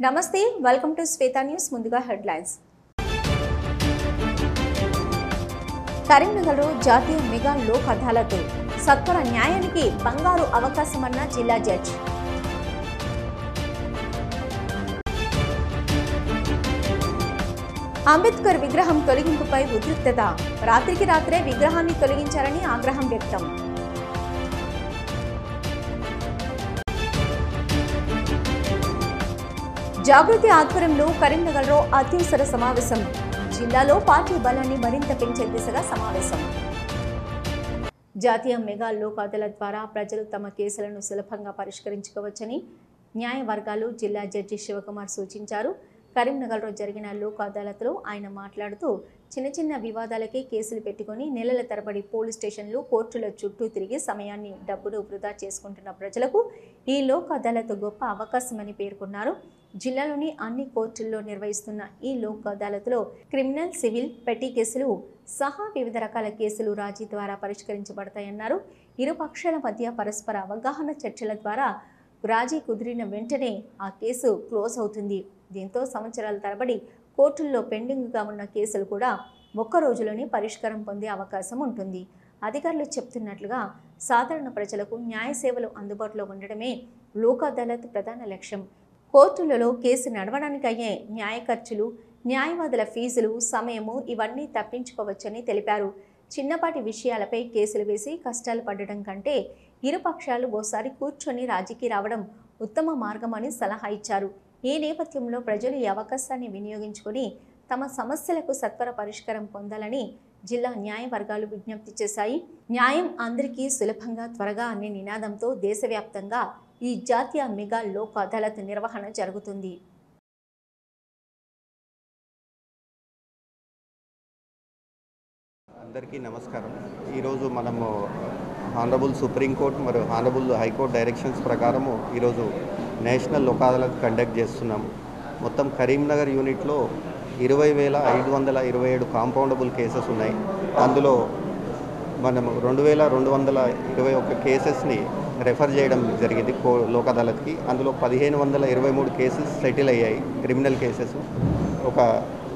నమస్తే welcome to Shweta news. ముందుగా headlines. కరీంనగర్లో జాతీయ మెగా లోక్ అదాలత్, సత్వర న్యాయానికి బంగారు అవకాశమన్న జిల్లా జడ్జి. అంబేద్కర్ విగ్రహం తొలగింపుపై ఉద్రిక్తత, రాత్రికి రాత్రే విగ్రహాన్ని తొలగించారని ఆగ్రహం వ్యక్తం. జాగృతి ఆధ్వర్యంలో కరీంనగర్లో అత్యవసర సమావేశం, జిల్లాలో పార్టీ బలాన్ని మరింత పెంచే దిశగా సమావేశం. జాతీయ మెగా లోక్ అదాలత్ ద్వారా ప్రజలు తమ కేసులను సులభంగా పరిష్కరించుకోవచ్చని న్యాయ వర్గాలు జిల్లా జడ్జి శివకుమార్ సూచించారు. కరీంనగర్లో జరిగిన లోక్ అదాలత్లో ఆయన మాట్లాడుతూ చిన్న చిన్న వివాదాలకే కేసులు పెట్టుకుని నెలల తరబడి పోలీస్ స్టేషన్లు, కోర్టుల చుట్టూ తిరిగి సమయాన్ని, డబ్బును వృధా చేసుకుంటున్న ప్రజలకు ఈ లోక్ అదాలత్ గొప్ప అవకాశమని పేర్కొన్నారు. జిల్లాలోని అన్ని కోర్టుల్లో నిర్వహిస్తున్న ఈ లోక్ అదాలత్లో క్రిమినల్, సివిల్, పెట్టి కేసులు సహా వివిధ రకాల కేసులు రాజీ ద్వారా పరిష్కరించబడతాయన్నారు. ఇరు పక్షాల మధ్య పరస్పర అవగాహన చర్చల ద్వారా రాజీ కుదిరిన వెంటనే ఆ కేసు క్లోజ్ అవుతుంది. దీంతో సంవత్సరాల తరబడి కోర్టుల్లో పెండింగ్గా ఉన్న కేసులు కూడా ఒక్క రోజులోనే పరిష్కారం పొందే అవకాశం ఉంటుంది. అధికారులు చెప్తున్నట్లుగా సాధారణ ప్రజలకు న్యాయ సేవలు అందుబాటులో ఉండడమే లోక్ అదాలత్ ప్రధాన లక్ష్యం. కోర్టులలో కేసు నడవడానికి అయ్యే న్యాయ ఖర్చులు, న్యాయవాదుల ఫీజులు, సమయము ఇవన్నీ తప్పించుకోవచ్చని తెలిపారు. చిన్నపాటి విషయాలపై కేసులు వేసి కష్టాలు పడడం కంటే ఇరు పక్షాలు ఓసారి కూర్చొని రాజీకి రావడం ఉత్తమ మార్గమని సలహా ఇచ్చారు. ఈ నేపథ్యంలో ప్రజలు ఈ అవకాశాన్ని వినియోగించుకొని తమ సమస్యలకు సత్వర పరిష్కారం పొందాలని జిల్లా న్యాయ వర్గాలు విజ్ఞప్తి చేశాయి. న్యాయం అందరికీ సులభంగా, త్వరగా అనే నినాదంతో దేశవ్యాప్తంగా ఈ జాతీయ మెగా లోక్ అదాలత్ నిర్వహణ జరుగుతుంది. అందరికీ నమస్కారం. ఈరోజు మనము హానరబుల్ సుప్రీంకోర్టు మరియు హానరబుల్ హైకోర్టు డైరెక్షన్స్ ప్రకారము ఈరోజు నేషనల్ లోక్ అదాలత్ కండక్ట్ చేస్తున్నాము. మొత్తం కరీంనగర్ యూనిట్లో 20,527 కాంపౌండబుల్ కేసెస్ ఉన్నాయి. అందులో మనము 2,221 కేసెస్ని రెఫర్ చేయడం జరిగింది లోక్ అదాలత్కి. అందులో 1,523 కేసెస్ సెటిల్ అయ్యాయి, క్రిమినల్ కేసెస్. ఒక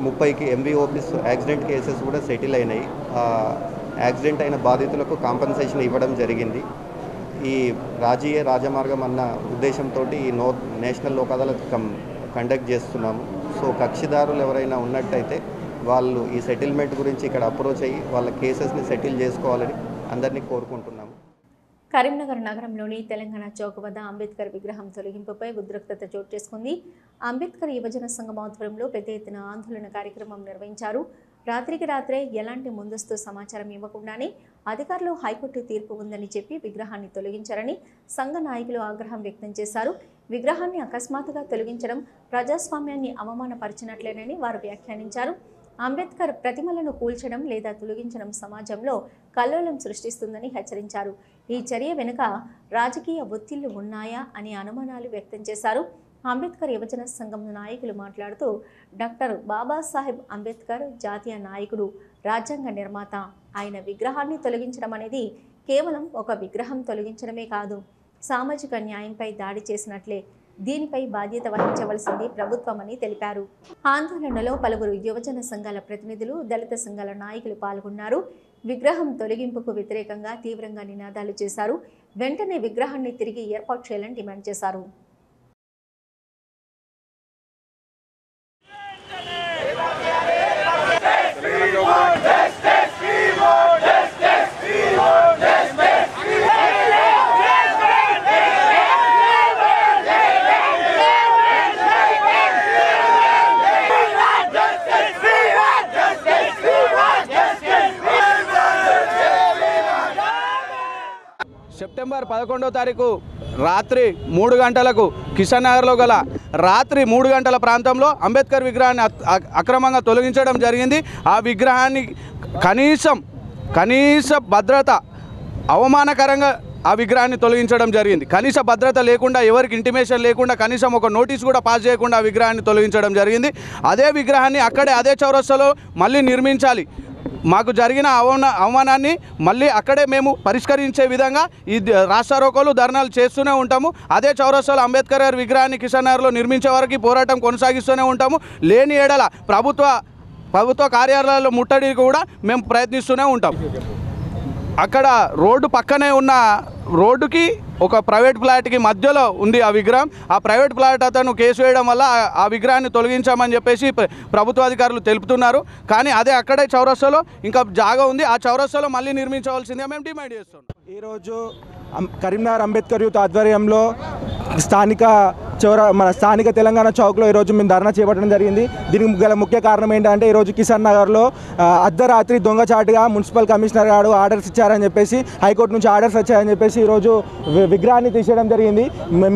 30కి MVOPs యాక్సిడెంట్ కేసెస్ కూడా సెటిల్ అయినాయి. యాక్సిడెంట్ అయిన బాధితులకు కాంపెన్సేషన్ ఇవ్వడం జరిగింది. ఈ రాజీయే రాజమార్గం అన్న ఉద్దేశంతో ఈ నేషనల్ లోక్ అదాలత్ కండక్ట్ చేస్తున్నాము. సో కక్షిదారులు ఎవరైనా ఉన్నట్టయితే వాళ్ళు ఈ సెటిల్మెంట్ గురించి ఇక్కడ అప్రోచ్ అయ్యి వాళ్ళ కేసెస్ని సెటిల్ చేసుకోవాలని అందరినీ కోరుకుంటున్నాము. కరీంనగర్ నగరంలోని తెలంగాణ చౌక్ వద్ద అంబేద్కర్ విగ్రహం తొలగింపుపై ఉద్రిక్తత చోటు చేసుకుంది. అంబేద్కర్ యువజన సంఘం ఆధ్వర్యంలో పెద్ద ఎత్తున ఆందోళన కార్యక్రమం నిర్వహించారు. రాత్రికి రాత్రే ఎలాంటి ముందస్తు సమాచారం ఇవ్వకుండానే అధికారులు హైకోర్టు తీర్పు ఉందని చెప్పి విగ్రహాన్ని తొలగించారని సంఘ నాయకులు ఆగ్రహం వ్యక్తం చేశారు. విగ్రహాన్ని అకస్మాత్తుగా తొలగించడం ప్రజాస్వామ్యాన్ని అవమానపరిచినట్లేనని వారు వ్యాఖ్యానించారు. అంబేద్కర్ ప్రతిమలను కూల్చడం లేదా తొలగించడం సమాజంలో కల్లోలం సృష్టిస్తుందని హెచ్చరించారు. ఈ చర్య వెనుక రాజకీయ ఒత్తిళ్లు ఉన్నాయా అనే అనుమానాలు వ్యక్తం చేశారు. అంబేద్కర్ యువజన సంఘం నాయకులు మాట్లాడుతూ డాక్టర్ బాబాసాహెబ్ అంబేద్కర్ జాతీయ నాయకుడు, రాజ్యాంగ నిర్మాత. ఆయన విగ్రహాన్ని తొలగించడం అనేది కేవలం ఒక విగ్రహం తొలగించడమే కాదు, సామాజిక న్యాయంపై దాడి చేసినట్లే. దీనిపై బాధ్యత వహించవలసింది ప్రభుత్వమని తెలిపారు. ఆందోళనలో పలువురు యువజన సంఘాల ప్రతినిధులు, దళిత సంఘాల నాయకులు పాల్గొన్నారు. విగ్రహం తొలగింపుకు వ్యతిరేకంగా తీవ్రంగా నినాదాలు చేశారు. వెంటనే విగ్రహాన్ని తిరిగి ఏర్పాటు చేయాలని డిమాండ్ చేశారు. సెప్టెంబర్ 11వ తారీఖు రాత్రి 3 గంటలకు కిషన్ నగర్లో గల రాత్రి 3 గంటల ప్రాంతంలో అంబేద్కర్ విగ్రహాన్ని అక్రమంగా తొలగించడం జరిగింది. ఆ విగ్రహాన్ని కనీస భద్రత అవమానకరంగా ఆ విగ్రహాన్ని తొలగించడం జరిగింది. కనీస భద్రత లేకుండా, ఎవరికి ఇంటిమేషన్ లేకుండా, కనీసం ఒక నోటీస్ కూడా పాస్ చేయకుండా ఆ విగ్రహాన్ని తొలగించడం జరిగింది. అదే విగ్రహాన్ని అక్కడే అదే చౌరస్తాలో మళ్ళీ నిర్మించాలి. మాకు జరిగిన అవమానాన్ని మళ్ళీ అక్కడే మేము పరిష్కరించే విధంగా ఈ రాస్తారోకోలు ధర్నాలు చేస్తూనే ఉంటాము. అదే చౌరస్తాలో అంబేద్కర్ గారి విగ్రహాన్ని కిషన్ నగర్లో నిర్మించే వరకు పోరాటం కొనసాగిస్తూనే ఉంటాము. లేని ఏడల ప్రభుత్వ కార్యాలయాల్లో ముట్టడికి కూడా మేము ప్రయత్నిస్తూనే ఉంటాం. అక్కడ రోడ్డు పక్కనే ఉన్న రోడ్డుకి ఒక ప్రైవేట్ ఫ్లాట్కి మధ్యలో ఉంది ఆ విగ్రహం. ఆ ప్రైవేట్ ఫ్లాట్ అతను కేసు వేయడం వల్ల ఆ విగ్రహాన్ని తొలగించామని చెప్పేసి ప్రభుత్వ అధికారులు తెలుపుతున్నారు. కానీ అదే అక్కడే చౌరస్తాలో ఇంకా జాగా ఉంది. ఆ చౌరస్తాలో మళ్ళీ నిర్మించవలసిందిగా మేము డిమాండ్ చేస్తున్నాం. ఈరోజు కరీంనగర్ అంబేద్కర్ యూత్ ఆధ్వర్యంలో మన స్థానిక తెలంగాణ చౌక్లో ఈరోజు మేము ధర్నా చేపట్టడం జరిగింది. దీనికి గల ముఖ్య కారణం ఏంటంటే ఈరోజు కిషన్ నగర్లో అర్ధరాత్రి దొంగచాటుగా మున్సిపల్ కమిషనర్ గారు ఆర్డర్స్ ఇచ్చారని చెప్పేసి, హైకోర్టు నుంచి ఆర్డర్స్ వచ్చాయని చెప్పేసి ఈరోజు విగ్రహాన్ని తీసేయడం జరిగింది.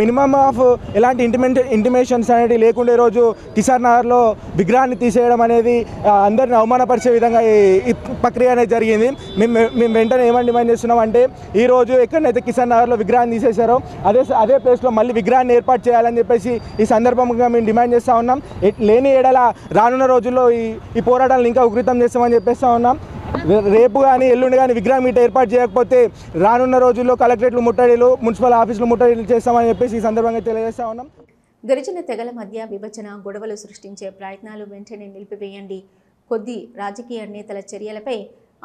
మినిమమ్ ఆఫ్ ఎలాంటి ఇంటిమేషన్స్ అనేది లేకుండా ఈరోజు కిషన్ నగర్లో విగ్రహాన్ని తీసేయడం అనేది అందరిని అవమానపరిచే విధంగా ఈ ప్రక్రియ అనేది జరిగింది. మేము వెంటనే ఏమని డిమాండ్ చేస్తున్నాం అంటే, ఈరోజు ఎక్కడైతే కిషన్ నగర్లో విగ్రహాన్ని తీసేశారో అదే ప్లేస్లో మళ్ళీ విగ్రహాన్ని ఏర్పాటు చేయాలని చెప్పేసి ఈ సందర్భంగా మేము డిమాండ్ చేస్తూ ఉన్నాం. లేని ఏడల రానున్న రోజుల్లో ఈ పోరాటాలను ఇంకా ఉధృతం చేస్తామని చెప్పేస్తూ ఉన్నాం. రేపు కానీ ఎల్లుండి కానీ విగ్రహం మీట ఏర్పాటు చేయకపోతే రానున్న రోజుల్లో కలెక్టరేట్లు ముట్టడిలు, మున్సిపల్ ఆఫీసులు ముట్టడిలు చేస్తామని చెప్పేసి ఈ సందర్భంగా తెలియజేస్తూ ఉన్నాం. గిరిజన తెగల మధ్య విభజన గొడవలు సృష్టించే ప్రయత్నాలు వెంటనే నిలిపివేయండి. కొద్ది రాజకీయ నేతల చర్యలపై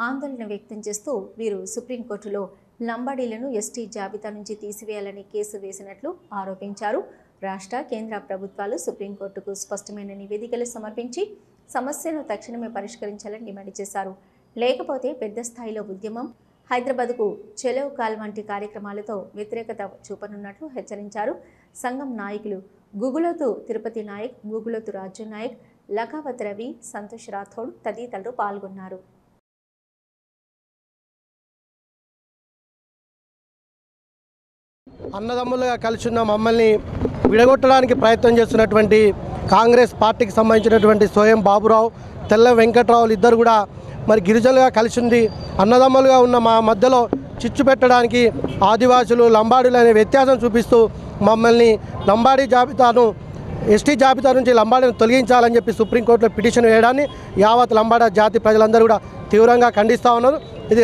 ఆందోళన వ్యక్తం చేస్తూ వీరు సుప్రీంకోర్టులో లంబాడీలను ఎస్టీ జాబితా నుంచి తీసివేయాలని కేసు వేసినట్లు ఆరోపించారు. రాష్ట్ర కేంద్ర ప్రభుత్వాలు సుప్రీంకోర్టుకు స్పష్టమైన నివేదికలు సమర్పించి సమస్యను తక్షణమే పరిష్కరించాలని డిమాండ్ చేశారు. లేకపోతే పెద్ద స్థాయిలో ఉద్యమం, హైదరాబాద్కు చెలో కాల్ వంటి కార్యక్రమాలతో వ్యతిరేకత చూపనున్నట్లు హెచ్చరించారు. సంఘం నాయకులు గుగులోతు తిరుపతి నాయక్, గుగులోతు రాజు నాయక్, లఖావత్ రవి, సంతోష్ రాథోడ్ తదితరులు పాల్గొన్నారు. అన్నదమ్ములుగా కలిసి ఉన్న మమ్మల్ని విడగొట్టడానికి ప్రయత్నం చేస్తున్నటువంటి కాంగ్రెస్ పార్టీకి సంబంధించినటువంటి స్వయం బాబురావు, తెల్ల వెంకట్రావులు ఇద్దరు కూడా మరి గిరిజనులుగా కలిసి ఉంది. అన్నదమ్ములుగా ఉన్న మా మధ్యలో చిచ్చు పెట్టడానికి ఆదివాసులు, లంబాడీలు అనే వ్యత్యాసం చూపిస్తూ మమ్మల్ని లంబాడీ జాబితాను, ఎస్టీ జాబితా నుంచి లంబాడీని తొలగించాలని చెప్పి సుప్రీంకోర్టులో పిటిషన్ వేయడాన్ని యావత్ లంబాడా జాతి ప్రజలందరూ కూడా తీవ్రంగా ఖండిస్తూ ఉన్నారు. ఇది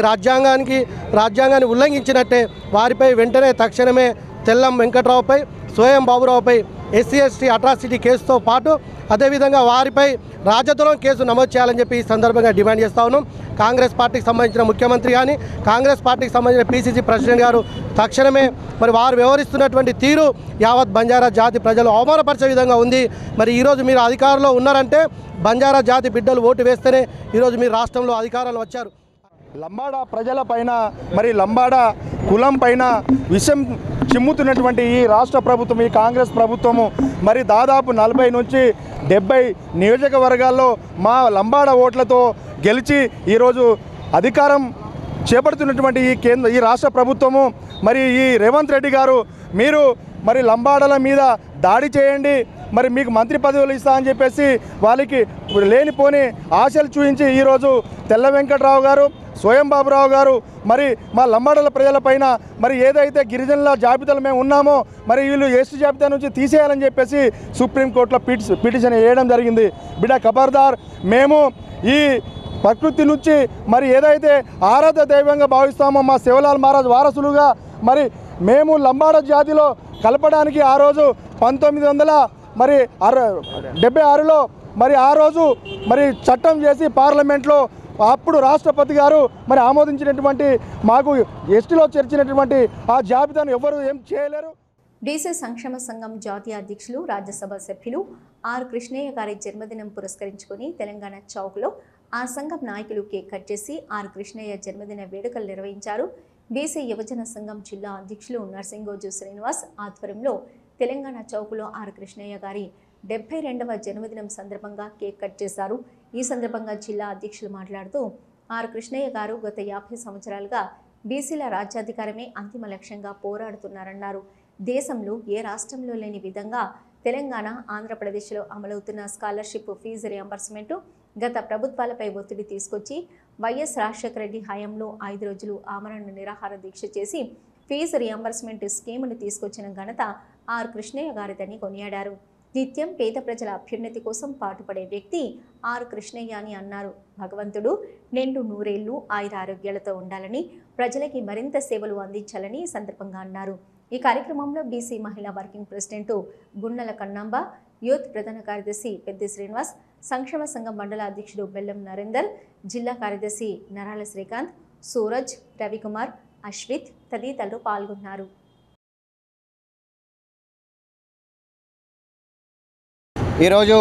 రాజ్యాంగాన్ని ఉల్లంఘించినట్టే. వారిపై వెంటనే తక్షణమే తెల్లం వెంకట్రావుపై, స్వయం బాబురావుపై SC/ST అట్రాసిటీ కేసుతో పాటు అదేవిధంగా వారిపై రాజద్రోహం కేసు నమోదు చేయాలని చెప్పి ఈ సందర్భంగా డిమాండ్ చేస్తూ ఉన్నాం. కాంగ్రెస్ పార్టీకి సంబంధించిన ముఖ్యమంత్రి కానీ, కాంగ్రెస్ పార్టీకి సంబంధించిన PCC ప్రెసిడెంట్ గారు తక్షణమే మరి వారు వ్యవహరిస్తున్నటువంటి తీరు యావత్ బంజారా జాతి ప్రజలు అవమానపరిచే విధంగా ఉంది. మరి ఈరోజు మీరు అధికారంలో ఉన్నారంటే బంజారా జాతి బిడ్డలు ఓటు వేస్తేనే ఈరోజు మీరు రాష్ట్రంలో అధికారంలో వచ్చారు. లంబాడా ప్రజల పైన, మరి లంబాడా కులం పైన విషం చిమ్ముతున్నటువంటి ఈ రాష్ట్ర ప్రభుత్వం, ఈ కాంగ్రెస్ ప్రభుత్వము మరి దాదాపు 40 నుంచి 70 నియోజకవర్గాల్లో మా లంబాడా ఓట్లతో గెలిచి ఈరోజు అధికారం చేపడుతున్నటువంటి ఈ రాష్ట్ర ప్రభుత్వము, మరి ఈ రేవంత్ రెడ్డి గారు మీరు మరి లంబాడాల మీద దాడి చేయండి, మరి మీకు మంత్రి పదవులు ఇస్తా అని చెప్పేసి వాళ్ళకి లేనిపోని ఆశలు చూపించి ఈరోజు తెల్ల వెంకట్రావు గారు, స్వయం బాబురావు గారు మరి మా లంబాడల ప్రజలపైన మరి ఏదైతే గిరిజనుల జాబితాలో మేము ఉన్నామో మరి వీళ్ళు ఎస్టీ జాబితా నుంచి తీసేయాలని చెప్పేసి సుప్రీంకోర్టులో పిటిషన్ వేయడం జరిగింది. బిడ్డ ఖబర్దార్, మేము ఈ ప్రకృతి నుంచి మరి ఏదైతే ఆరాధ్య దైవంగా భావిస్తామో మా శివలాల్ మహారాజ్ వారసులుగా మరి మేము లంబాడ జాతిలో కలపడానికి ఆ రోజు 1976లో మరి ఆ రోజు మరి చట్టం చేసి పార్లమెంట్లో అప్పుడు రాష్ట్రపతి గారు మరి ఆమోదించినటువంటి మాకు ఎస్టీలో చేర్చినటువంటి ఆ జాబితాను ఎవరు ఏం చేయలేరు. డీసీ సంక్షేమ సంఘం జాతీయ అధ్యక్షులు, రాజ్యసభ సభ్యులు ఆర్ కృష్ణయ్య గారి జన్మదినం పురస్కరించుకుని తెలంగాణ చౌక్లో ఆ సంఘం నాయకులు కేక్ కట్ చేసి ఆర్ కృష్ణయ్య జన్మదిన వేడుకలు నిర్వహించారు. డీసీ యువజన సంఘం జిల్లా అధ్యక్షులు నర్సింగోజు శ్రీనివాస్ ఆధ్వర్యంలో తెలంగాణ చౌక్లో ఆర్ కృష్ణయ్య గారి 72వ జన్మదినం సందర్భంగా కేక్ కట్ చేశారు. ఈ సందర్భంగా జిల్లా అధ్యక్షులు మాట్లాడుతూ ఆర్ కృష్ణయ్య గారు గత 50 సంవత్సరాలుగా బీసీల రాజ్యాధికారమే అంతిమ లక్ష్యంగా పోరాడుతున్నారన్నారు. దేశంలో ఏ రాష్ట్రంలో లేని విధంగా తెలంగాణ, ఆంధ్రప్రదేశ్లో అమలవుతున్న స్కాలర్షిప్ ఫీజు రియంబర్స్మెంటు గత ప్రభుత్వాలపై ఒత్తిడి తీసుకొచ్చి వైఎస్ రాజశేఖర రెడ్డి హయాంలో 5 రోజులు ఆమరణ నిరాహార దీక్ష చేసి ఫీజు రియంబర్స్మెంట్ స్కీమును తీసుకొచ్చిన ఘనత ఆర్ కృష్ణయ్య గారిదని కొనియాడారు. నిత్యం పేద ప్రజల అభ్యున్నతి కోసం పాటుపడే వ్యక్తి ఆర్ కృష్ణయ్య అని అన్నారు. భగవంతుడు నిండు నూరేళ్లు ఆయురారోగ్యాలతో ఉండాలని, ప్రజలకి మరింత సేవలు అందించాలని ఈ సందర్భంగా అన్నారు. ఈ కార్యక్రమంలో బీసీ మహిళా వర్కింగ్ ప్రెసిడెంట్ గుండెల కన్నాంబ, యూత్ ప్రధాన కార్యదర్శి పెద్ది శ్రీనివాస్, సంక్షేమ సంఘం మండల అధ్యక్షుడు బెల్లం నరేందర్, జిల్లా కార్యదర్శి నరాల శ్రీకాంత్, సూరజ్, రవికుమార్, అశ్విత్ తదితరులు పాల్గొన్నారు. ఈరోజు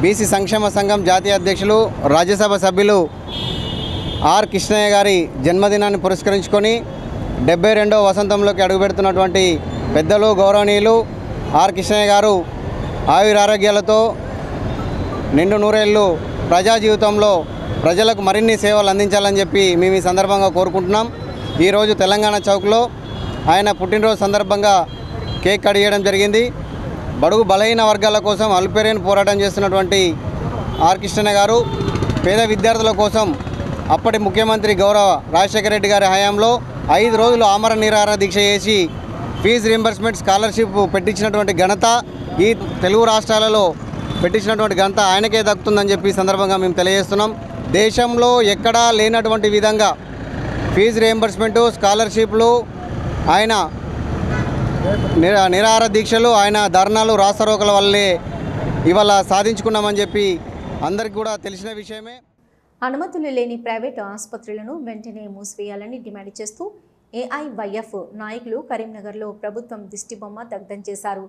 బీసీ సంక్షేమ సంఘం జాతీయ అధ్యక్షులు, రాజ్యసభ సభ్యులు ఆర్ కృష్ణయ్య గారి జన్మదినాన్ని పురస్కరించుకొని 72వ వసంతంలోకి అడుగుపెడుతున్నటువంటి పెద్దలు గౌరవనీయులు ఆర్ కృష్ణయ్య గారు ఆయురారోగ్యాలతో నిండు నూరేళ్ళు ప్రజా జీవితంలో ప్రజలకు మరిన్ని సేవలు అందించాలని చెప్పి మేము ఈ సందర్భంగా కోరుకుంటున్నాం. ఈరోజు తెలంగాణ చౌక్లో ఆయన పుట్టినరోజు సందర్భంగా కేక్ కట్ చేయడం జరిగింది. బడుగు బలహీన వర్గాల కోసం అల్పేరేని పోరాటం చేస్తున్నటువంటి ఆర్ కృష్ణయ్య గారు పేద విద్యార్థుల కోసం అప్పటి ముఖ్యమంత్రి గౌరవ రాజశేఖర రెడ్డి గారి హయాంలో 5 రోజులు ఆమరణ నిరాహార దీక్ష చేసి ఫీజు రీంబర్స్మెంట్ స్కాలర్షిప్ పెట్టించినటువంటి ఘనత, ఈ తెలుగు రాష్ట్రాలలో పెట్టించినటువంటి ఘనత ఆయనకే దక్కుతుందని చెప్పి సందర్భంగా మేము తెలియజేస్తున్నాం. దేశంలో ఎక్కడా లేనటువంటి విధంగా ఫీజు రీంబర్స్మెంటు, స్కాలర్షిప్లు, ఆయన నిరాహార దీక్షలు, ఆయన ధర్నాలు, రాస్తారోకల వల్లే ఇవాళ సాధించుకున్నామని చెప్పి అందరికీ కూడా తెలిసిన విషయమే. అనుమతులు లేని ప్రైవేటు ఆసుపత్రులను వెంటనే మూసివేయాలని డిమాండ్ చేస్తూ ఏఐవైఎఫ్ నాయకులు కరీంనగర్లో ప్రభుత్వం దిష్టిబొమ్మ దగ్ధం చేశారు.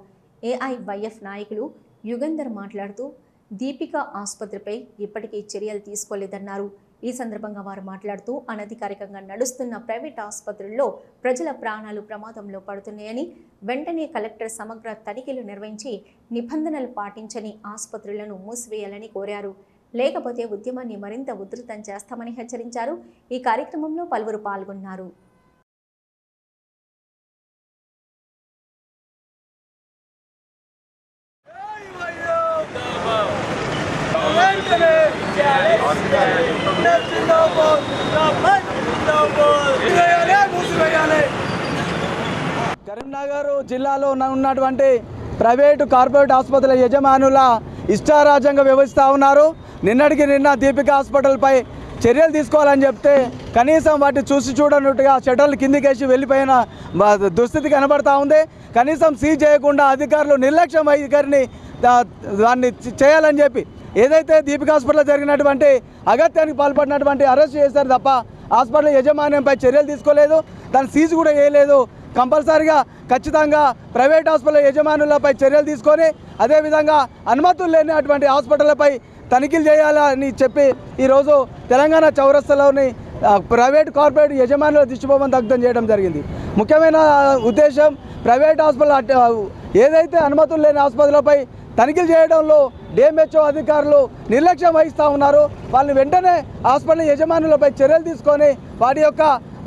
ఏఐవైఎఫ్ నాయకులు యుగంధర్ మాట్లాడుతూ దీపిక ఆసుపత్రిపై ఇప్పటికీ చర్యలు తీసుకోలేదన్నారు. ఈ సందర్భంగా వారు మాట్లాడుతూ అనధికారికంగా నడుస్తున్న ప్రైవేట్ ఆసుపత్రుల్లో ప్రజల ప్రాణాలు ప్రమాదంలో పడుతున్నాయని, వెంటనే కలెక్టర్ సమగ్ర తనిఖీలు నిర్వహించి నిబంధనలు పాటించని ఆసుపత్రులను మూసివేయాలని కోరారు. లేకపోతే ఉద్యమాన్ని మరింత ఉధృతం చేస్తామని హెచ్చరించారు. ఈ కార్యక్రమంలో పలువురు పాల్గొన్నారు. కరీంనగర్ జిల్లాలో ఉన్నటువంటి ప్రైవేటు కార్పొరేట్ ఆసుపత్రుల యజమానుల ఇష్టారాజ్యంగా వ్యవహరిస్తూ ఉన్నారు. నిన్నటికి నిన్న దీపిక హాస్పిటల్పై చర్యలు తీసుకోవాలని చెప్తే కనీసం వాటిని చూసి చూడనట్టుగా షటర్లు కిందికేసి వెళ్ళిపోయిన దుస్థితి కనబడతా ఉంది. కనీసం సీజ్ చేయకుండా అధికారులు నిర్లక్ష్యం వైఖరిని దాన్ని చేయాలని చెప్పి ఏదైతే దీపిక హాస్పిటల్లో జరిగినటువంటి అగత్యానికి పాల్పడినటువంటి అరెస్ట్ చేశారు తప్ప హాస్పిటల్ యజమాన్యంపై చర్యలు తీసుకోలేదు, దాన్ని సీజ్ కూడా చేయలేదు. కంపల్సరీగా ఖచ్చితంగా ప్రైవేట్ హాస్పిటల్ యజమానులపై చర్యలు తీసుకొని అదేవిధంగా అనుమతులు లేనటువంటి హాస్పిటళ్లపై తనిఖీలు చేయాలని చెప్పి ఈరోజు తెలంగాణ చౌరస్తాలోని ప్రైవేట్ కార్పొరేట్ యజమానుల దిష్టిబొమ్మను దగ్ధం చేయడం జరిగింది. ముఖ్యమైన ఉద్దేశం ప్రైవేట్ హాస్పిటల్ ఏదైతే అనుమతులు లేని ఆసుపత్రులపై తనిఖీలు చేయడంలో డిఎంహెచ్ఓ అధికారులు నిర్లక్ష్యం వహిస్తూ ఉన్నారు. వాళ్ళని వెంటనే హాస్పిటల్ యజమానులపై చర్యలు తీసుకొని వాటి యొక్క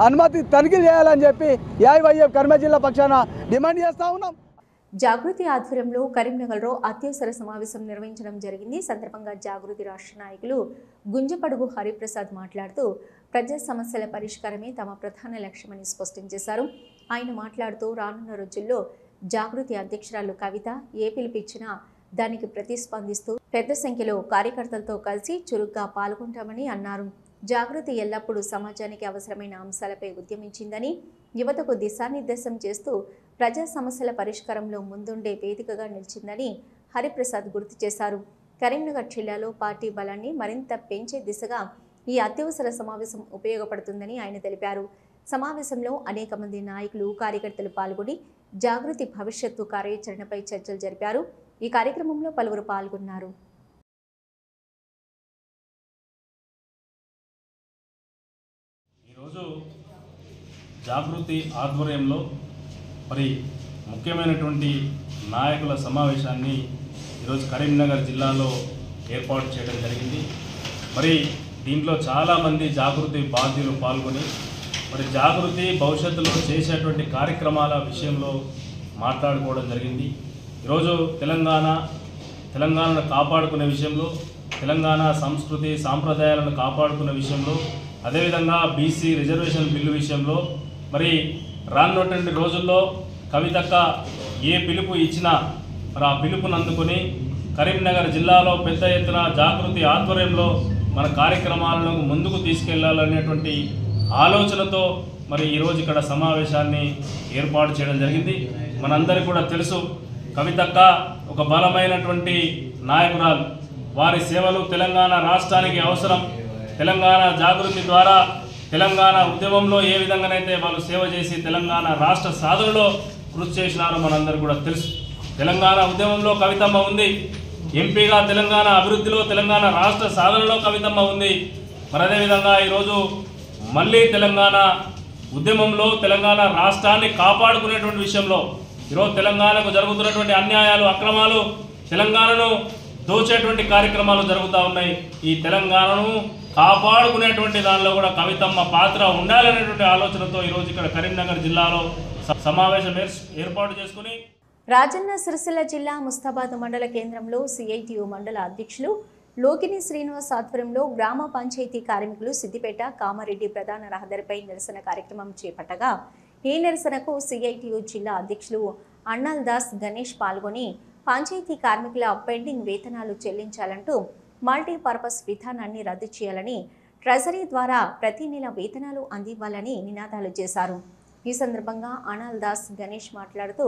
అనుమతి తనిఖీలు చేయాలని చెప్పి ఏఐవైఎఫ్ కరీంనగర్ జిల్లా పక్షాన డిమాండ్ చేస్తూ ఉన్నాం. జాగృతి ఆధ్వర్యంలో కరీంనగర్లో అత్యవసర సమావేశం నిర్వహించడం జరిగింది. సందర్భంగా జాగృతి రాష్ట్ర నాయకులు గుంజపడుగు హరిప్రసాద్ మాట్లాడుతూ ప్రజా సమస్యల పరిష్కారమే తమ ప్రధాన లక్ష్యమని స్పష్టం చేశారు. ఆయన మాట్లాడుతూ రానున్న రోజుల్లో జాగృతి అధ్యక్షురాలు కవిత ఏ పిలుపిచ్చినా దానికి ప్రతిస్పందిస్తూ పెద్ద సంఖ్యలో కార్యకర్తలతో కలిసి చురుగ్గా పాల్గొంటామని అన్నారు. జాగృతి ఎల్లప్పుడూ సమాజానికి అవసరమైన అంశాలపై ఉద్యమించిందని, యువతకు దిశానిర్దేశం చేస్తూ ప్రజా సమస్యల పరిష్కారంలో ముందుండే వేదికగా నిలిచిందని హరిప్రసాద్ గుర్తు చేశారు. కరీంనగర్ జిల్లాలో పార్టీ బలాన్ని మరింత పెంచే దిశగా ఈ అత్యవసర సమావేశం ఉపయోగపడుతుందని ఆయన తెలిపారు. సమావేశంలో అనేక మంది నాయకులు, కార్యకర్తలు పాల్గొని జాగృతి భవిష్యత్తు కార్యాచరణపై చర్చలు జరిపారు. ఈ కార్యక్రమంలో పలువురు పాల్గొన్నారు. ఈరోజు జాగృతి ఆధ్వర్యంలో మరి ముఖ్యమైనటువంటి నాయకుల సమావేశాన్ని ఈరోజు కరీంనగర్ జిల్లాలో ఏర్పాటు చేయడం జరిగింది. మరి దీంట్లో చాలామంది జాగృతి బాధ్యులు పాల్గొని మరి జాగృతి భవిష్యత్తులో చేసేటువంటి కార్యక్రమాల విషయంలో మాట్లాడుకోవడం జరిగింది. ఈరోజు తెలంగాణను కాపాడుకునే విషయంలో, తెలంగాణ సంస్కృతి సాంప్రదాయాలను కాపాడుకునే విషయంలో, అదేవిధంగా బీసీ రిజర్వేషన్ బిల్లు విషయంలో మరి రానున్నటువంటి రోజుల్లో కవితక్క ఏ పిలుపు ఇచ్చినా మరి ఆ పిలుపుని అందుకుని కరీంనగర్ జిల్లాలో పెద్ద ఎత్తున జాగృతి ఆధ్వర్యంలో మన కార్యక్రమాలను ముందుకు తీసుకెళ్లాలనేటువంటి ఆలోచనతో మరి ఈరోజు ఇక్కడ సమావేశాన్ని ఏర్పాటు చేయడం జరిగింది. మనందరికీ కూడా తెలుసు, కవితక్క ఒక బలమైనటువంటి నాయకురాలు. వారి సేవలు తెలంగాణ రాష్ట్రానికి అవసరం. తెలంగాణ జాగృతి ద్వారా తెలంగాణ ఉద్యమంలో ఏ విధంగానైతే వాళ్ళు సేవ చేసి తెలంగాణ రాష్ట్ర సాధనలో కృషి చేసినారో మనందరూ కూడా తెలుసు. తెలంగాణ ఉద్యమంలో కవితమ్మ ఉంది, ఎంపీగా తెలంగాణ అభివృద్ధిలో తెలంగాణ రాష్ట్ర సాధనలో కవితమ్మ ఉంది. మరి అదేవిధంగా ఈరోజు మళ్ళీ తెలంగాణ ఉద్యమంలో తెలంగాణ రాష్ట్రాన్ని కాపాడుకునేటువంటి విషయంలో ఈరోజు తెలంగాణకు జరుగుతున్నటువంటి అన్యాయాలు, అక్రమాలు, తెలంగాణను దోచేటువంటి కార్యక్రమాలు జరుగుతూ ఉన్నాయి. ఈ తెలంగాణను కాపాడుకునేటువంటి దానిలో కూడా కవితమ్మ పాత్ర ఉండాలనేటువంటి ఆలోచనతో ఈరోజు ఇక్కడ కరీంనగర్ జిల్లాలో సమావేశం ఏర్పాటు చేసుకుని రాజన్న సిరిసిల్ల జిల్లా ముస్తాబాద్ మండల కేంద్రంలో సిఐటియు మండల అధ్యక్షులు లోకిని శ్రీనివాస్ ఆధ్వర్యంలో గ్రామ పంచాయతీ కార్మికులు సిద్దిపేట కామారెడ్డి ప్రధాన రహదారిపై నిరసన కార్యక్రమం చేపట్టగా ఈ నిరసనకు సిఐటియు జిల్లా అధ్యక్షులు అన్నల్ దాస్ గణేష్ పాల్గొని పంచాయతీ కార్మికుల పెండింగ్ వేతనాలు చెల్లించాలంటూ మల్టీపర్పస్ విధానాన్ని రద్దు చేయాలని, ట్రెజరీ ద్వారా ప్రతి నెల వేతనాలు అందివ్వాలని నినాదాలు చేశారు. ఈ సందర్భంగా అన్నల్ దాస్ గణేష్ మాట్లాడుతూ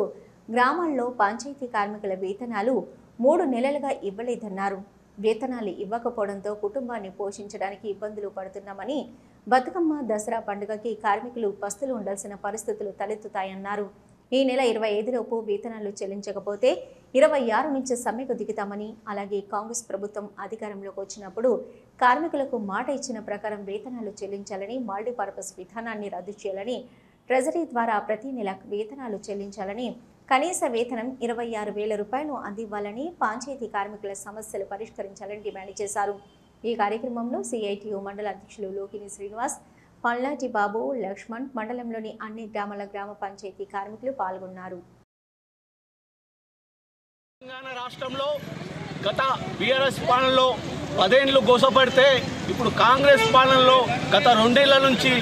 గ్రామాల్లో పంచాయతీ కార్మికుల వేతనాలు 3 నెలలుగా ఇవ్వలేదన్నారు. వేతనాలు ఇవ్వకపోవడంతో కుటుంబాన్ని పోషించడానికి ఇబ్బందులు పడుతున్నామని, బతుకమ్మ దసరా పండుగకి కార్మికులు పస్తులు ఉండాల్సిన పరిస్థితులు తలెత్తుతాయన్నారు. ఈ నెల 25లోపు వేతనాలు చెల్లించకపోతే 26 నుంచి సమ్మెకు దిగుతామని, అలాగే కాంగ్రెస్ ప్రభుత్వం అధికారంలోకి వచ్చినప్పుడు కార్మికులకు మాట ఇచ్చిన ప్రకారం వేతనాలు చెల్లించాలని, మల్టీపర్పస్ విధానాన్ని రద్దు చేయాలని, ట్రెజరీ ద్వారా ప్రతి నెల వేతనాలు చెల్లించాలని, కనీస వేతనం 26,000 రూపాయలు అందివ్వాలని, పంచాయతీ కార్మికుల సమస్యలు పరిష్కరించాలని డిమాండ్ చేశారు. ఈ కార్యక్రమంలో సిఐటియు మండల అధ్యక్షులు లోకిని శ్రీనివాస్, పల్లాటి బాబు, లక్ష్మణ్, మండలంలోని అన్ని గ్రామాల గ్రామ పంచాయతీ కార్మికులు పాల్గొన్నారు. తెలంగాణ రాష్ట్రంలో గత బీఆర్ఎస్ పాలనలో 10 ఏళ్ళు గోసపడితే ఇప్పుడు కాంగ్రెస్ పాలనలో గత 2 ఏళ్ల నుంచి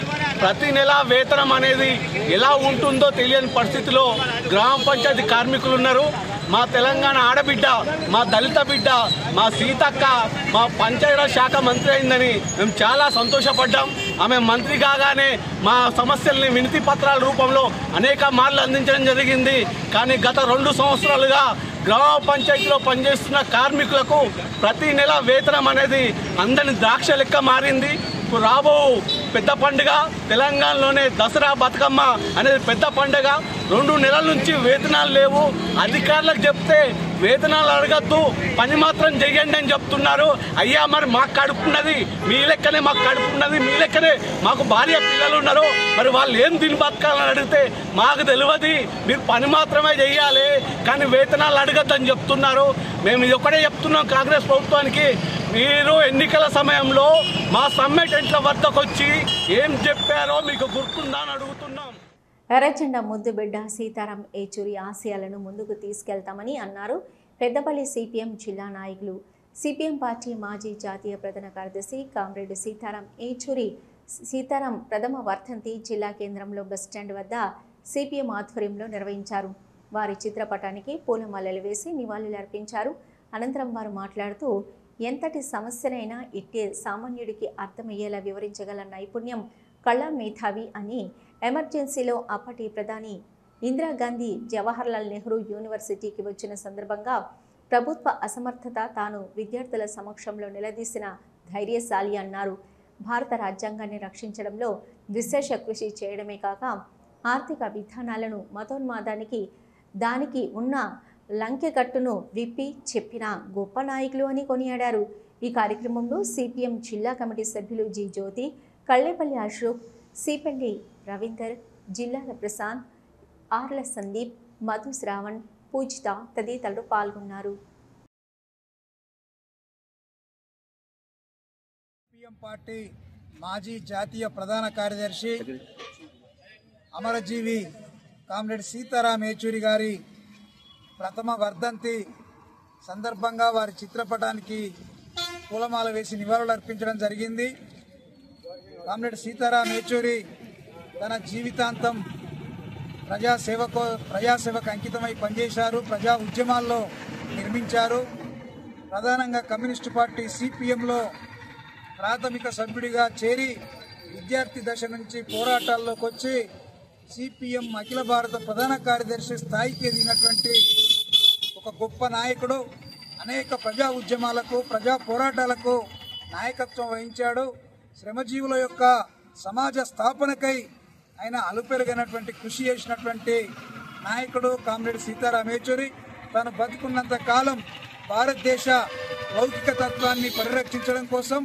ప్రతి నెల వేతనం అనేది ఎలా ఉంటుందో తెలియని పరిస్థితిలో గ్రామ పంచాయతీ కార్మికులు ఉన్నారు. మా తెలంగాణ ఆడబిడ్డ, మా దళిత బిడ్డ, మా సీతక్క మా పంచాయతీరాజ్ శాఖ మంత్రి అయిందని మేము చాలా సంతోషపడ్డాం. ఆమె మంత్రి కాగానే మా సమస్యల్ని వినతి పత్రాల రూపంలో అనేక మార్లు అందించడం జరిగింది. కానీ గత 2 సంవత్సరాలుగా గ్రామ పంచాయతీలో పనిచేస్తున్న కార్మికులకు ప్రతి నెల వేతనం అనేది అందని ద్రాక్ష లెక్క మారింది. ఇప్పుడు రాబో పెద్ద పండుగ తెలంగాణలోనే దసరా బతుకమ్మ అనేది పెద్ద పండుగ. 2 నెలల నుంచి వేతనాలు లేవు. అధికారులకు చెప్తే వేతనాలు అడగద్దు, పని మాత్రం చేయండి అని చెప్తున్నారు. అయ్యా మరి మాకు కడుపున్నది, మీ లెక్కనే మాకు కడుపున్నది, మీ లెక్కనే మాకు భార్య పిల్లలు ఉన్నారు, మరి వాళ్ళు ఏం తిని బతకాలని అడిగితే మాకు తెలియదు, మీరు పని మాత్రమే చేయాలి కానీ వేతనాలు అడగద్దని చెప్తున్నారు. మేము ఇది ఒకటే చెప్తున్నాం కాంగ్రెస్ ప్రభుత్వానికి, మీరు ఎన్నికల సమయంలో మా సమ్మె టెంట్ల వద్దకు వచ్చి ఏం చెప్పారో మీకు గుర్తుందా అని అడుగుతున్నాం. ఎర్రజెండా ముద్దుబిడ్డ సీతారాం ఏచూరి ఆశయాలను ముందుకు తీసుకెళ్తామని అన్నారు పెద్దపల్లి సిపిఎం జిల్లా నాయకులు. సిపిఎం పార్టీ మాజీ జాతీయ ప్రధాన కార్యదర్శి కామ్రేడ్ సీతారాం ఏచూరి సీతారాం ప్రథమ వర్ధంతి జిల్లా కేంద్రంలో బస్టాండ్ వద్ద సిపిఎం ఆధ్వర్యంలో నిర్వహించారు. వారి చిత్రపటానికి పూలమాలలు వేసి నివాళులర్పించారు. అనంతరం వారు మాట్లాడుతూ ఎంతటి సమస్యనైనా ఇట్టే సామాన్యుడికి అర్థమయ్యేలా వివరించగల నైపుణ్యం కళా మేధావి అని ఎమర్జెన్సీలో అప్పటి ప్రధాని ఇందిరాగాంధీ జవహర్లాల్ నెహ్రూ యూనివర్సిటీకి వచ్చిన సందర్భంగా ప్రభుత్వ అసమర్థత తాను విద్యార్థుల సమక్షంలో నిలదీసిన ధైర్యశాలి అన్నారు. భారత రాజ్యాంగాన్ని రక్షించడంలో విశేష కృషి చేయడమే కాక ఆర్థిక విధానాలను మతోన్మాదానికి దానికి ఉన్న లంకెకట్టును విప్పి చెప్పిన గొప్ప నాయకులు అని కొనియాడారు. ఈ కార్యక్రమంలో సిపిఎం జిల్లా కమిటీ సభ్యులు జి జ్యోతి, కళ్ళేపల్లి అశోక్, సిపెల్లి రవీందర్, జిల్లాల ప్రశాంత్, ఆర్ల సందీప్, మధు శ్రావణ్, పూజిత తదితరులు పాల్గొన్నారు. సిపిఎం పార్టీ మాజీ జాతీయ ప్రధాన కార్యదర్శి అమరజీవి కామ్రేడ్ సీతారాం ఏచూరి గారి ప్రథమ వర్ధంతి సందర్భంగా వారి చిత్రపటానికి పూలమాల వేసి నివాళులు అర్పించడం జరిగింది. కామ్రేడ్ సీతారాం ఏచూరి తన జీవితాంతం ప్రజాసేవకు అంకితమై పనిచేశారు. ప్రజా ఉద్యమాల్లో నిర్మించారు. ప్రధానంగా కమ్యూనిస్టు పార్టీ సిపిఎంలో ప్రాథమిక సభ్యుడిగా చేరి విద్యార్థి దశ నుంచి పోరాటాల్లోకి వచ్చి సిపిఎం అఖిల భారత ప్రధాన కార్యదర్శి స్థాయికి ఎదిగినటువంటి ఒక గొప్ప నాయకుడు. అనేక ప్రజా ఉద్యమాలకు, ప్రజా పోరాటాలకు నాయకత్వం వహించాడు. శ్రమజీవుల యొక్క సమాజ స్థాపనకై ఆయన అలుపెరుగైనటువంటి కృషి చేసినటువంటి నాయకుడు కామ్రేడ్ సీతారాం యేచూరి. తాను బతుకున్నంత కాలం భారతదేశ లౌకిక తత్వాన్ని పరిరక్షించడం కోసం,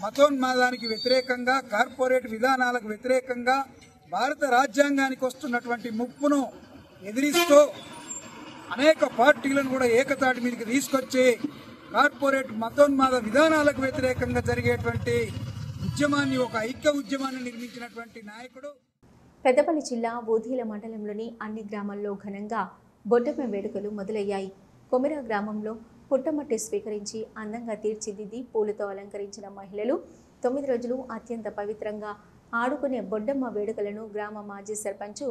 మతోన్మాదానికి వ్యతిరేకంగా, కార్పొరేట్ విధానాలకు వ్యతిరేకంగా భారత రాజ్యాంగానికి వస్తున్నటువంటి ముప్పును ఎదిరిస్తూ అనేక పార్టీలను కూడా ఏకతాటి మీదకి తీసుకొచ్చి కార్పొరేట్ మతోన్మాద విధానాలకు వ్యతిరేకంగా జరిగేటువంటి ఉద్యమాన్ని, ఒక ఐక్య ఉద్యమాన్ని నిర్మించినటువంటి నాయకుడు. పెద్దపల్లి జిల్లా బూదీల మండలంలోని అన్ని గ్రామాల్లో ఘనంగా బొడ్డెమ్మ వేడుకలు మొదలయ్యాయి. కొమిరా గ్రామంలో పుట్టమట్టి స్వీకరించి అందంగా తీర్చిదిద్ది పూలతో అలంకరించిన మహిళలు 9 రోజులు అత్యంత పవిత్రంగా ఆడుకునే బొడ్డెమ్మ వేడుకలను గ్రామ మాజీ సర్పంచ్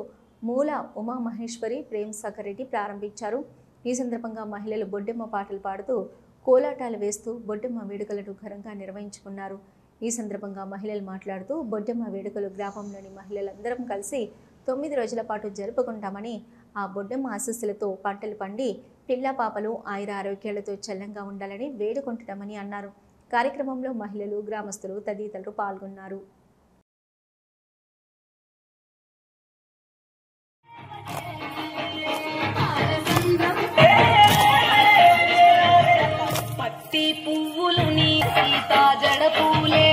మూల ఉమామహేశ్వరి ప్రేమ్ సాగర్ రెడ్డి ప్రారంభించారు. ఈ సందర్భంగా మహిళలు బొడ్డెమ్మ పాటలు పాడుతూ కోలాటాలు వేస్తూ బొడ్డెమ్మ వేడుకలను ఘనంగా నిర్వహించుకున్నారు. ఈ సందర్భంగా మహిళలు మాట్లాడుతూ బొడ్డెమ్మ వేడుకలు గ్రామంలోని మహిళలందరం కలిసి 9 రోజుల పాటు జరుపుకుంటామని, ఆ బొడ్డెమ్మ ఆశీస్సులతో పంటలు పండి పిల్ల పాపలు ఆయుర ఆరోగ్యాలతో చల్లంగా ఉండాలని వేడుకుంటున్నామని అన్నారు. కార్యక్రమంలో మహిళలు, గ్రామస్తులు తదితరులు పాల్గొన్నారు. పత్తి పువ్వులు నీ సీతా జడ పూలే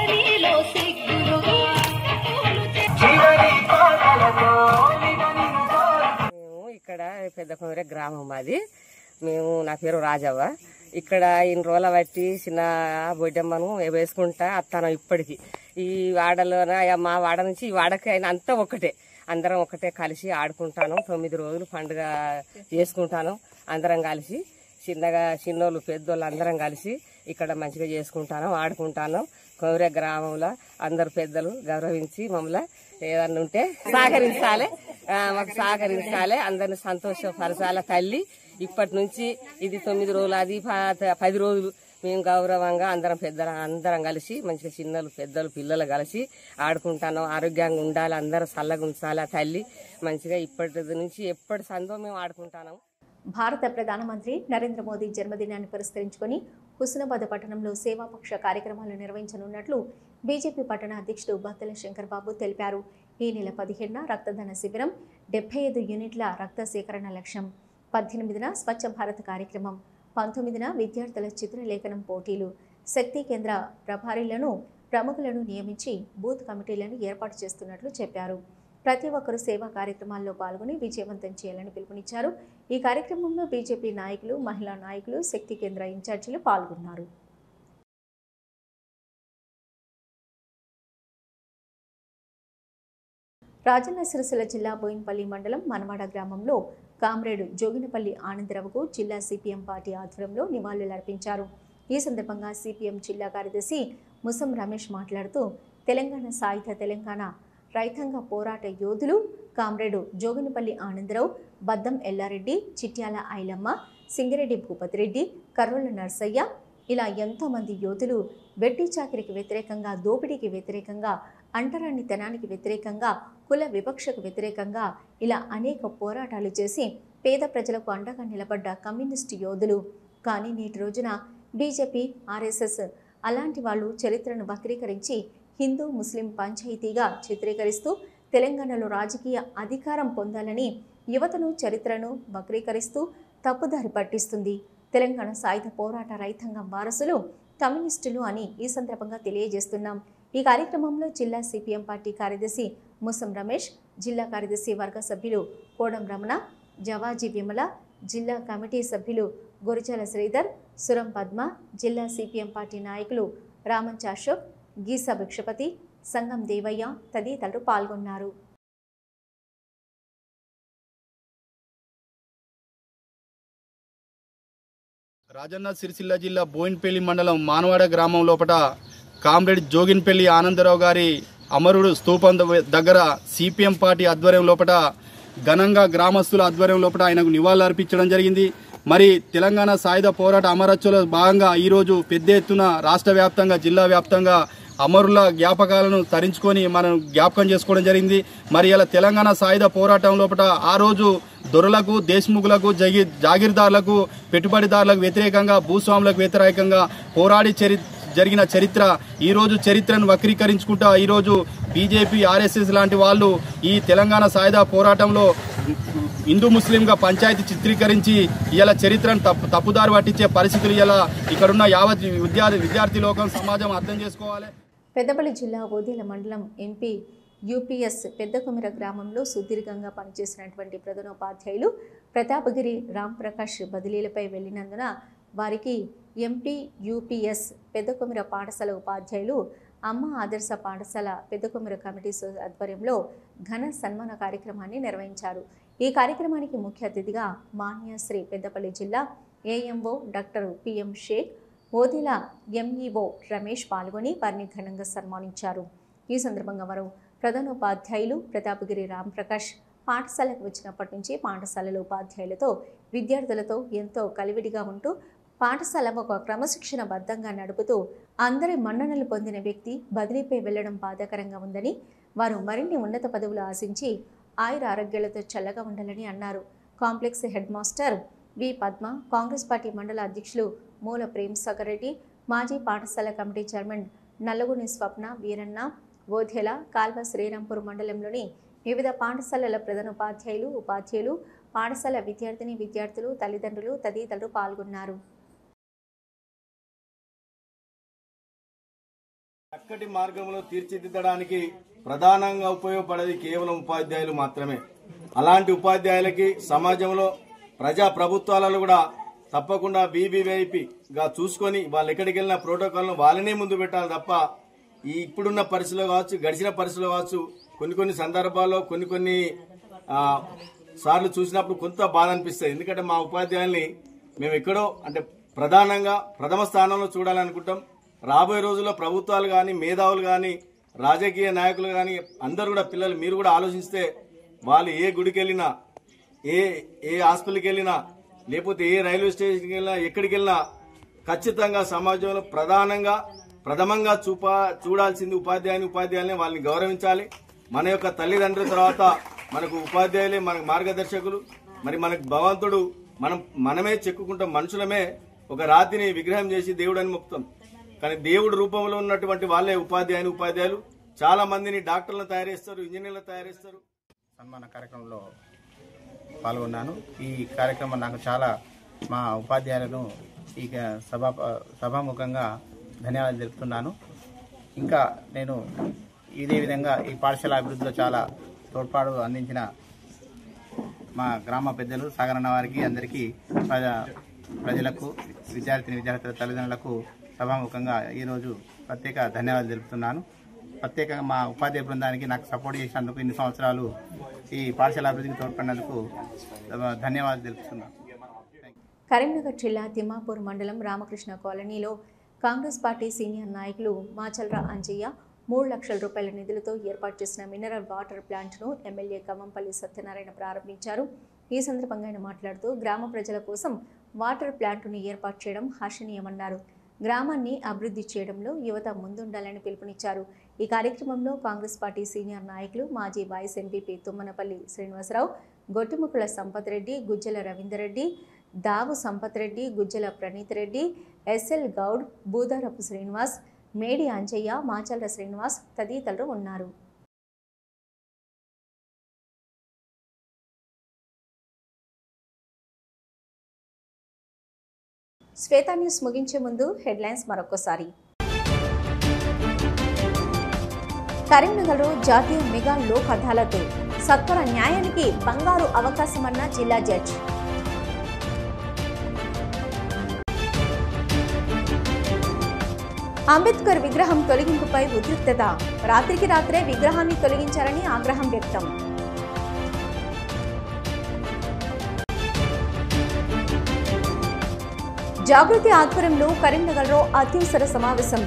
నీలో సిగ్గులుగా మేము ఇక్కడ పెద్ద కొమర గ్రామం మాది. నా పేరు రాజవ్వ. ఇక్కడ ఇన్ని రోజుల బట్టి చిన్న బొడ్డమ్మను వేసుకుంటా అత్తాను. ఇప్పటికి ఈ వాడలోన మా వాడ నుంచి ఈ వాడకి అయినా అంతా ఒకటే, అందరం ఒకటే కలిసి ఆడుకుంటాను. 9 రోజులు పండుగ చేసుకుంటాను. అందరం కలిసి చిన్నోళ్ళు పెద్దోళ్ళు అందరం కలిసి ఇక్కడ మంచిగా చేసుకుంటాను, ఆడుకుంటాను. కొమర గ్రామంలో అందరు పెద్దలు గౌరవించి మమ్మల్ని ఏదన్నా ఉంటే సహకరించాలి, మాకు సహకరించాలి, అందరిని సంతోషపరచాలి. తల్లి ఇప్పటి నుంచి ఇది 9 రోజులు, అది 10 రోజులు మేము గౌరవంగా అందరం కలిసి మంచిగా చిన్నలు పెద్దలు పిల్లలు కలిసి ఆడుకుంటాను. ఆరోగ్యంగా ఉండాలి, అందరూ చల్లగా ఉంచాలి. తల్లి మంచిగా ఇప్పటి నుంచి ఎప్పటి సందో మేము ఆడుకుంటాము. భారత ప్రధానమంత్రి నరేంద్ర మోదీ జన్మదినాన్ని పురస్కరించుకొని హుస్నాబాద్ పట్టణంలో సేవాపక్ష కార్యక్రమాలు నిర్వహించనున్నట్లు బీజేపీ పట్టణ అధ్యక్షుడు బత్తల శంకర్ బాబు తెలిపారు. ఈ నెల 15న రక్తదాన శిబిరం, 75 యూనిట్ల రక్త సేకరణ లక్ష్యం, 18న స్వచ్ఛ భారత్ కార్యక్రమం, 19న విద్యార్థుల చిత్రలేఖనం పోటీలు, శక్తి కేంద్ర ప్రభారీలను ప్రముఖులను నియమించి బూత్ కమిటీలను ఏర్పాటు చేస్తున్నట్లు చెప్పారు. ప్రతి ఒక్కరూ సేవా కార్యక్రమాల్లో పాల్గొని విజయవంతం చేయాలని పిలుపునిచ్చారు. ఈ కార్యక్రమంలో బీజేపీ నాయకులు, మహిళా నాయకులు, శక్తి కేంద్ర ఇన్ఛార్జీలు పాల్గొన్నారు. రాజన్న సిరిసిల్ల జిల్లా బోయిన్పల్లి మండలం మనవాడ గ్రామంలో కామ్రేడ్ జోగినపల్లి ఆనందరావుకు జిల్లా సిపిఎం పార్టీ ఆధ్వర్యంలో నివాళులర్పించారు. ఈ సందర్భంగా సిపిఎం జిల్లా కార్యదర్శి ముసం రమేష్ మాట్లాడుతూ తెలంగాణ సాయుధ తెలంగాణ రైతాంగ పోరాట యోధులు కామ్రేడు జోగినపల్లి ఆనందరావు, బద్దం ఎల్లారెడ్డి, చిట్యాల ఐలమ్మ, సింగిరెడ్డి భూపతిరెడ్డి, కర్రోల నర్సయ్య ఇలా ఎంతోమంది యోధులు వెట్టి చాకిరికి వ్యతిరేకంగా, దోపిడీకి వ్యతిరేకంగా, అంటరానితనానికి వ్యతిరేకంగా, కుల వివక్షకు వ్యతిరేకంగా ఇలా అనేక పోరాటాలు చేసి పేద ప్రజలకు అండగా నిలబడ్డ కమ్యూనిస్టు యోధులు. కానీ నేటి రోజున బీజేపీ, ఆర్ఎస్ఎస్ అలాంటి వాళ్ళు చరిత్రను వక్రీకరించి హిందూ ముస్లిం పంచాయతీగా చిత్రీకరిస్తూ తెలంగాణలో రాజకీయ అధికారం పొందాలని యువతను, చరిత్రను వక్రీకరిస్తూ తప్పుదారి పట్టిస్తుంది. తెలంగాణ సాయుధ పోరాట రైతాంగం వారసులు కమ్యూనిస్టులు అని ఈ సందర్భంగా తెలియజేస్తున్నాం. ఈ కార్యక్రమంలో జిల్లా సిపిఎం పార్టీ కార్యదర్శి ముసం రమేష్, జిల్లా కార్యదర్శి వర్గ సభ్యులు కోడం రమణ, జవాజీ విమల, జిల్లా కమిటీ సభ్యులు గురిజాల శ్రీధర్, సురం పద్మ, జిల్లా సిపిఎం పార్టీ నాయకులు రామంచ అశోక్, గీసా భిక్షపతి, సంగం దేవయ్య తదితరులు పాల్గొన్నారు. రాజన్న సిరిసిల్ల జిల్లా బోయిన్పల్లి మండలం మానవాడ గ్రామం లోపల కామ్రేడ్ జోగిన్పల్లి ఆనందరావు గారి అమరుడు స్తూపం దగ్గర సిపిఎం పార్టీ ఆధ్వర్యం లోపల ఘనంగా గ్రామస్తుల ఆధ్వర్యం లోపల ఆయనకు నివాళులర్పించడం జరిగింది. మరి తెలంగాణ సాయుధ పోరాట అమరత్వంలో భాగంగా ఈరోజు పెద్ద ఎత్తున రాష్ట్ర వ్యాప్తంగా జిల్లా వ్యాప్తంగా అమరుల జ్ఞాపకాలను తరించుకొని మనం జ్ఞాపకం చేసుకోవడం జరిగింది. మరి ఇలా తెలంగాణ సాయుధ పోరాటం లోపల ఆ రోజు దొరలకు, దేశ్ముఖులకు, జాగీర్దారులకు, పెట్టుబడిదారులకు వ్యతిరేకంగా, భూస్వాములకు వ్యతిరేకంగా పోరాడి జరిగిన చరిత్ర ఈరోజు చరిత్రను వక్రీకరించుకుంటా ఈరోజు బీజేపీ, ఆర్ఎస్ఎస్ లాంటి వాళ్ళు ఈ తెలంగాణ సాయుధ పోరాటంలో హిందూ ముస్లింగా పంచాయతీ చిత్రీకరించి ఇలా చరిత్రను తప్పుదారి పట్టించే పరిస్థితులు ఇలా ఇక్కడున్న యావత్ విద్యార్థి లోకం సమాజం అర్థం చేసుకోవాలి. పెద్దపల్లి జిల్లా ఓదెల మండలం ఎంపీ యూపీఎస్ పెద్దకొమిర గ్రామంలో సుదీర్ఘంగా పనిచేసినటువంటి ప్రధానోపాధ్యాయులు ప్రతాపగిరి రాంప్రకాష్ బదిలీలపై వెళ్లినందున వారికి ఎంపీ యూపీఎస్ పెద్దకొమిర పాఠశాల ఉపాధ్యాయులు అమ్మ ఆదర్శ పాఠశాల పెద్దకొమిర కమిటీ ఆధ్వర్యంలో ఘన సన్మాన కార్యక్రమాన్ని నిర్వహించారు. ఈ కార్యక్రమానికి ముఖ్య అతిథిగా మాన్యశ్రీ పెద్దపల్లి జిల్లా AMO doctor PM Sheikh, Odela MEO Ramesh పాల్గొని వారిని ఘనంగా సన్మానించారు. ఈ సందర్భంగా వారు ప్రధానోపాధ్యాయులు ప్రతాపగిరి రాంప్రకాష్ పాఠశాలకు వచ్చినప్పటి నుంచి పాఠశాలలో ఉపాధ్యాయులతో, విద్యార్థులతో ఎంతో కలివిడిగా ఉంటూ పాఠశాల ఒక క్రమశిక్షణబద్ధంగా నడుపుతూ అందరి మన్ననలు పొందిన వ్యక్తి బదిలీపై వెళ్లడం బాధాకరంగా ఉందని, వారు మరిన్ని ఉన్నత పదవులు ఆశించి ఆయుర ఆరోగ్యాలతో చల్లగా ఉండాలని అన్నారు. కాంప్లెక్స్ హెడ్ మాస్టర్ వి పద్మ, కాంగ్రెస్ పార్టీ మండల అధ్యక్షులు మూల ప్రేమ్ సాగర్ రెడ్డి, మాజీ పాఠశాల కమిటీ చైర్మన్ నల్లగొని స్వప్న వీరన్న, ఓదెల, కాల్వ శ్రీరాంపూర్ మండలంలోని వివిధ పాఠశాలల ప్రధానోపాధ్యాయులు, ఉపాధ్యాయులు, పాఠశాల విద్యార్థులు, తల్లిదండ్రులు తదితరులు పాల్గొన్నారు. చక్కటి మార్గంలో తీర్చిదిద్దడానికి ప్రధానంగా ఉపయోగపడేది కేవలం ఉపాధ్యాయులు మాత్రమే. అలాంటి ఉపాధ్యాయులకి సమాజంలో ప్రజా ప్రభుత్వాలలో కూడా తప్పకుండా వీవీఐపీగా చూసుకొని వాళ్ళు ఎక్కడికి వెళ్ళిన ప్రోటోకాల్ను వాళ్ళనే ముందు పెట్టాలి తప్ప ఈ ఇప్పుడున్న పరిస్థితుల్లో కావచ్చు, గడిచిన పరిస్థితుల్లో కావచ్చు, కొన్ని సందర్భాల్లో కొన్ని సార్లు చూసినప్పుడు కొంత బాధ అనిపిస్తుంది. ఎందుకంటే మా ఉపాధ్యాయుల్ని మేము ఎక్కడో అంటే ప్రధానంగా ప్రథమ స్థానంలో చూడాలనుకుంటాం. రాబోయే రోజుల్లో ప్రభుత్వాలు కానీ, మేధావులు కానీ, రాజకీయ నాయకులు కానీ అందరూ కూడా పిల్లలు మీరు కూడా ఆలోచిస్తే వాళ్ళు ఏ గుడికి వెళ్ళినా, ఏ హాస్పిటల్కి వెళ్ళినా, లేకపోతే ఏ రైల్వే స్టేషన్కి వెళ్ళినా, ఎక్కడికి వెళ్ళినా ఖచ్చితంగా సమాజంలో ప్రథమంగా చూడాల్సింది ఉపాధ్యాయులనే. వాళ్ళని గౌరవించాలి. మన యొక్క తల్లిదండ్రుల తర్వాత మనకు ఉపాధ్యాయులే మనకు మార్గదర్శకులు. మరి మనకు భగవంతుడు మనమే చెక్కుకుంటాం. మనుషులమే ఒక రాతిని విగ్రహం చేసి దేవుడు అని మొక్కుతాం. కానీ దేవుడు రూపంలో ఉన్నటువంటి వాళ్ళే ఉపాధ్యాయులు చాలా మందిని డాక్టర్లను తయారు చేస్తారు, ఇంజనీర్లను తయారు చేస్తారు. సన్మాన కార్యక్రమంలో పాల్గొన్నాను. ఈ కార్యక్రమం నాకు చాలా మా ఉపాధ్యాయులను ఈ సభాముఖంగా ధన్యవాదాలు తెలుపుతున్నాను. ఇంకా నేను ఇదే విధంగా ఈ పాఠశాల అభివృద్ధిలో చాలా తోడ్పాటు అందించిన మా గ్రామ పెద్దలు సాగరన్న వారికి, అందరికీ, ప్రజలకు, విద్యార్థుల తల్లిదండ్రులకు సభాముఖంగా ఈరోజు ప్రత్యేక ధన్యవాదాలు తెలుపుతున్నాను. ప్రత్యేకంగా మా ఉపాధ్యాయ బృందానికి నాకు సపోర్ట్ చేసినందుకు, ఇన్ని సంవత్సరాలు ఈ పాఠశాల అభివృద్ధికి తోడ్పడినందుకు ధన్యవాదాలు తెలుపుతున్నాను. కరీంనగర్ జిల్లా తిమ్మాపూర్ మండలం రామకృష్ణ కాలనీలో కాంగ్రెస్ పార్టీ సీనియర్ నాయకులు మాచల్ర అంజయ్య 3 లక్షల రూపాయల నిధులతో ఏర్పాటు చేసిన మినరల్ వాటర్ ప్లాంట్ను ఎమ్మెల్యే కమ్మంపల్లి సత్యనారాయణ ప్రారంభించారు. ఈ సందర్భంగా ఆయన మాట్లాడుతూ గ్రామ ప్రజల కోసం వాటర్ ప్లాంట్ను ఏర్పాటు చేయడం హర్షణీయమన్నారు. గ్రామాన్ని అభివృద్ధి చేయడంలో యువత ముందుండాలని పిలుపునిచ్చారు. ఈ కార్యక్రమంలో కాంగ్రెస్ పార్టీ సీనియర్ నాయకులు మాజీ vice MPP Tummanapalli Srinivasarao, Gottimukula Sampath Reddy, Gujjala Ravinder Reddy, Davu Sampath Reddy, Gujjala Praneeth Reddy, SL Goud, Budarapu Srinivas, Medi Anjaiah, మాచల్ర Srinivas తదితరులు ఉన్నారు. శ్వేతా న్యూస్ ముగించే ముందు హెడ్లైన్స్ మరొకసారి. కరీంనగర్లో జాతీయ మెగా లోక్ అదాలత్, సత్వర న్యాయానికి బంగారు అవకాశమన్న జిల్లా జడ్జి. అంబేద్కర్ విగ్రహం తొలగింపుపై ఉద్రిక్తత, రాత్రికి రాత్రే విగ్రహాన్ని తొలగించారని ఆగ్రహం వ్యక్తం. జాగృతి ఆధ్వర్యంలో కరీంనగర్లో అత్యవసర సమావేశం,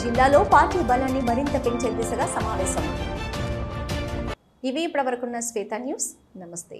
జిల్లాలో పార్టీ బలాన్ని మరింత పెంచే దిశగా సమావేశం. ఇవి ఇప్పటివరకున్న శ్వేత న్యూస్. నమస్తే.